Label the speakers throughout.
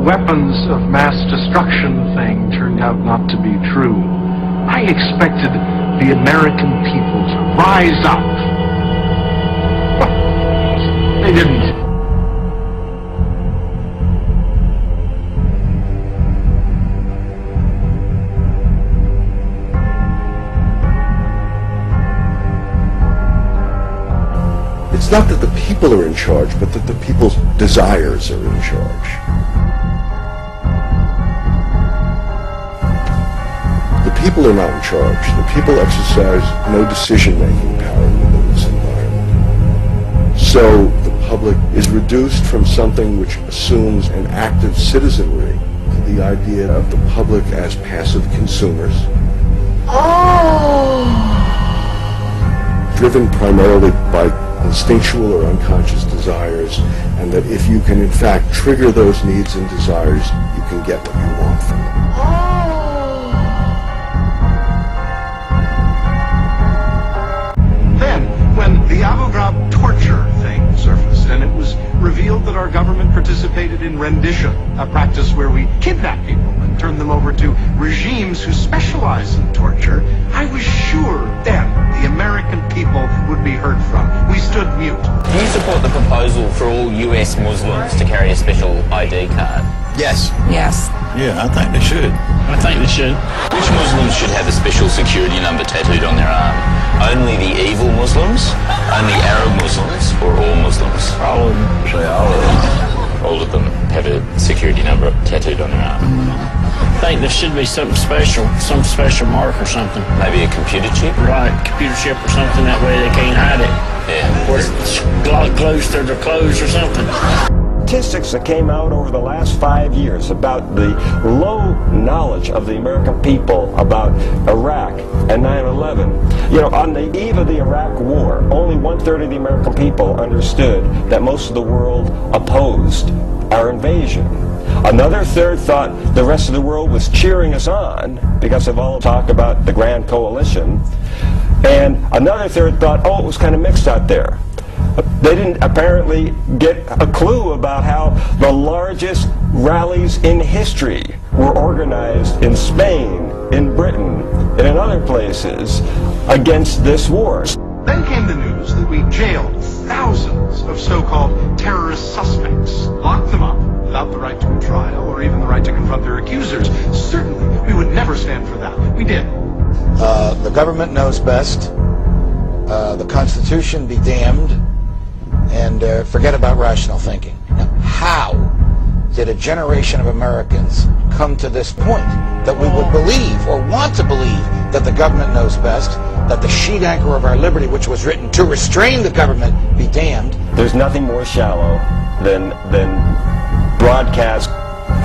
Speaker 1: weapons of mass destruction thing turned out not to be true, I expected the American people to rise up. But they didn't.
Speaker 2: It's not that the people are in charge, but that the people's desires are in charge. The people are not in charge. The people exercise no decision-making power within this environment. So the public is reduced from something which assumes an active citizenry to the idea of the public as passive consumers. Driven primarily by instinctual or unconscious desires, and that if you can in fact trigger those needs and desires, you can get what you want from them.
Speaker 1: Then, when the Abu Ghraib torture thing surfaced, and it was revealed that our government participated in rendition, a practice where we kidnap people and turn them over to regimes who specialize in torture, I was sure then the American people would be heard from. We stood mute.
Speaker 3: Do you support the proposal for all US Muslims to carry a special ID card?
Speaker 4: Yes.
Speaker 5: Yes.
Speaker 4: Yeah, I think they should.
Speaker 6: I think they should.
Speaker 3: Which Muslims should have a special security number tattooed on their arm? Only the evil Muslims? Only Arab Muslims? Or all Muslims?
Speaker 4: I would say all of them.
Speaker 3: All of them have a security number tattooed on their arm.
Speaker 6: I think there should be something special, some special mark or something.
Speaker 3: Maybe a computer chip?
Speaker 6: Right, computer chip or something, that way they can't hide it.
Speaker 3: Yeah.
Speaker 6: Or it's glued to their clothes or something.
Speaker 7: Statistics that came out over the last 5 years about the low knowledge of the American people about Iraq and 9/11. You know, on the eve of the Iraq War, only 1/3 of the American people understood that most of the world opposed our invasion. Another third thought the rest of the world was cheering us on because of all the talk about the Grand Coalition. And another third thought, oh, it was kind of mixed out there. They didn't apparently get a clue about how the largest rallies in history were organized in Spain, in Britain, and in other places against this war.
Speaker 1: Then came the news that we jailed thousands of so-called terrorist suspects, locked them up without the right to a trial or even the right to confront their accusers. Certainly, we would never stand for that. We did.
Speaker 8: The government knows best. The Constitution be damned. And forget about rational thinking. Now, how did a generation of Americans come to this point that we would believe or want to believe that the government knows best, that the sheet anchor of our liberty, which was written to restrain the government, be damned?
Speaker 7: There's nothing more shallow than broadcast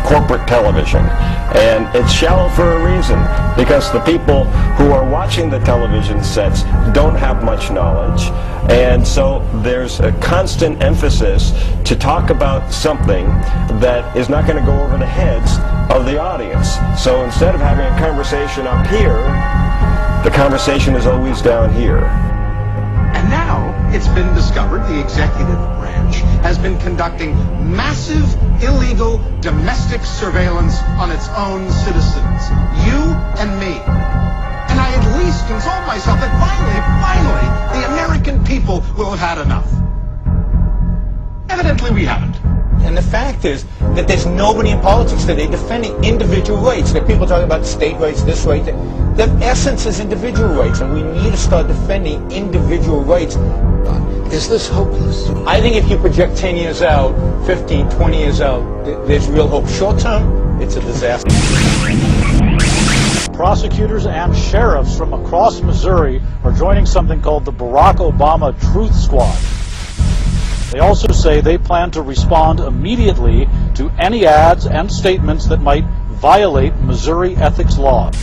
Speaker 7: corporate television. And it's shallow for a reason, because the people who are watching the television sets don't have much knowledge. And so there's a constant emphasis to talk about something that is not going to go over the heads of the audience. So instead of having a conversation up here, the conversation is always down here.
Speaker 1: And now it's been discovered the executive branch has been conducting massive, illegal, domestic surveillance on its own citizens. You and me. And I at least consoled myself that finally, the American people will have had enough. Evidently we haven't.
Speaker 9: And the fact is that there's nobody in politics today defending individual rights. There are people talking about state rights, this right, that. The essence is individual rights, and we need to start defending individual rights.
Speaker 8: Is this hopeless?
Speaker 9: I think if you project 10 years out, 15, 20 years out, there's real hope. Short term, it's a disaster.
Speaker 10: Prosecutors and sheriffs from across Missouri are joining something called the Barack Obama Truth Squad. They also say they plan to respond immediately to any ads and statements that might violate Missouri ethics laws.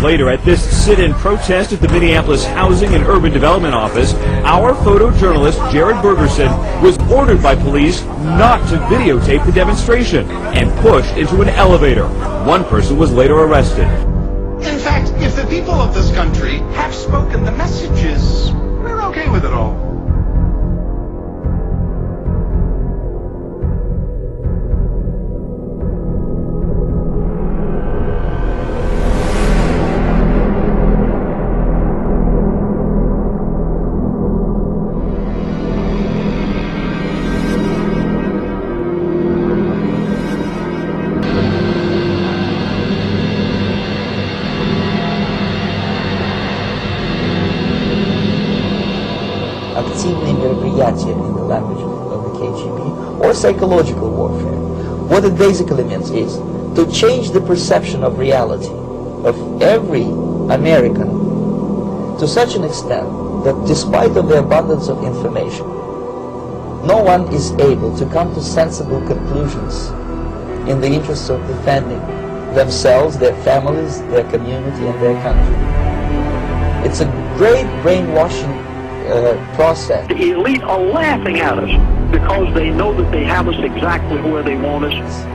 Speaker 11: Later, at this sit-in protest at the Minneapolis Housing and Urban Development Office, our photojournalist Jared Bergerson was ordered by police not to videotape the demonstration and pushed into an elevator. One person was later arrested.
Speaker 1: In fact, if the people of this country have spoken the messages, we're okay with it all.
Speaker 5: активные мероприятия in the language of the KGB, or psychological warfare. What it basically means is to change the perception of reality of every American to such an extent that despite of the abundance of information, no one is able to come to sensible conclusions in the interest of defending themselves, their families, their community, and their country. It's a great brainwashing process.
Speaker 12: The elite are laughing at us because they know that they have us exactly where they want us.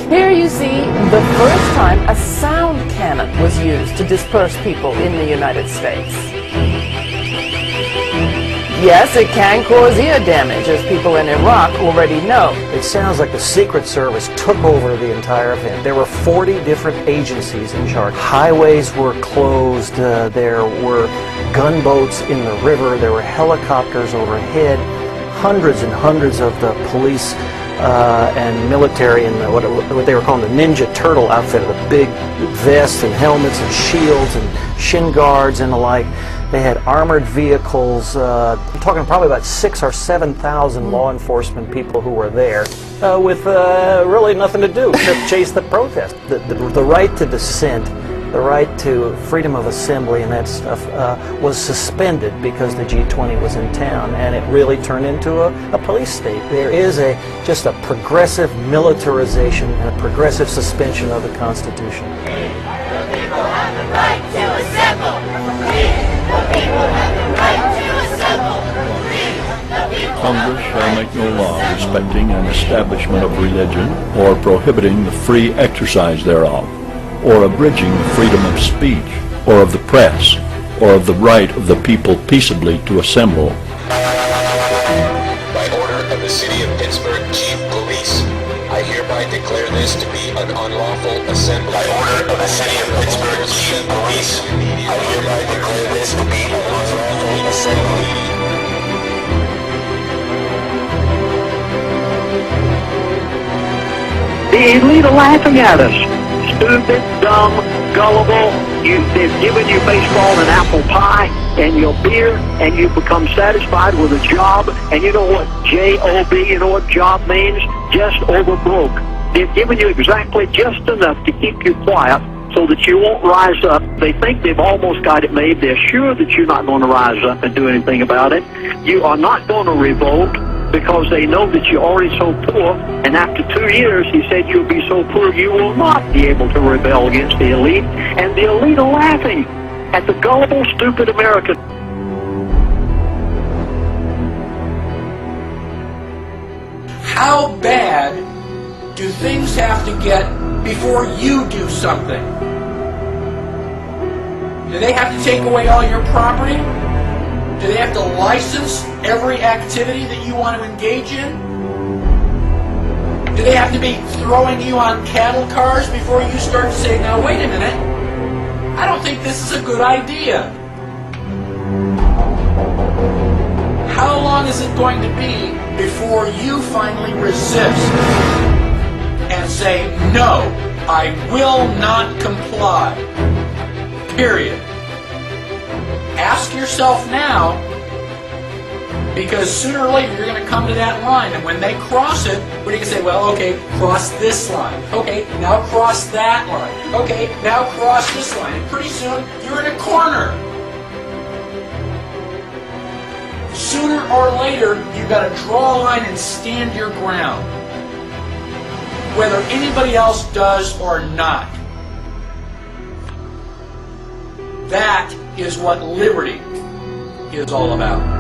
Speaker 13: Here you see the first time a sound cannon was used to disperse people in the United States. Yes, it can cause ear damage, as people in Iraq already know.
Speaker 14: It sounds like the Secret Service took over the entire event. There were 40 different agencies in charge. Highways were closed, there were gunboats in the river, there were helicopters overhead, hundreds and hundreds of the police and military in the, what they were calling the Ninja Turtle outfit, the big vests and helmets and shields and shin guards and the like. They had armored vehicles. I'm talking probably about 6,000 or 7,000 law enforcement people who were there with really nothing to do except chase the protest. The right to dissent, the right to freedom of assembly and that stuff was suspended because the G20 was in town, and it really turned into a police state. There is just a progressive militarization and a progressive suspension of the Constitution.
Speaker 15: The people have the right to assemble. The people have the right to assemble.
Speaker 4: Congress shall make no law respecting an establishment of religion or prohibiting the free exercise thereof, or abridging the freedom of speech, or of the press, or of the right of the people peaceably to assemble.
Speaker 16: By order of the City of Pittsburgh Chief Police, I hereby declare this to be an unlawful assembly. By order of the City of Pittsburgh Chief Police, I hereby declare this to be an unlawful assembly.
Speaker 12: The elite are laughing at us. Stupid, dumb, gullible. They've given you baseball and apple pie and your beer, and you become satisfied with a job. And you know what J-O-B, you know what job means? Just over broke. They've given you exactly just enough to keep you quiet so that you won't rise up. They think they've almost got it made. They're sure that you're not going to rise up and do anything about it. You are not going to revolt, because they know that you're already so poor, and after 2 years, he said you'll be so poor you will not be able to rebel against the elite, and the elite are laughing at the gullible, stupid American.
Speaker 17: How bad do things have to get before you do something? Do they have to take away all your property? Do they have to license every activity that you want to engage in? Do they have to be throwing you on cattle cars before you start to say, now wait a minute, I don't think this is a good idea? How long is it going to be before you finally resist and say, no, I will not comply, period? Ask yourself now, because sooner or later you're going to come to that line, and when they cross it, what are you going to say? Well, okay, cross this line. Okay, now cross that line. Okay, now cross this line. And pretty soon, you're in a corner. Sooner or later, you've got to draw a line and stand your ground, whether anybody else does or not. That is what liberty is all about.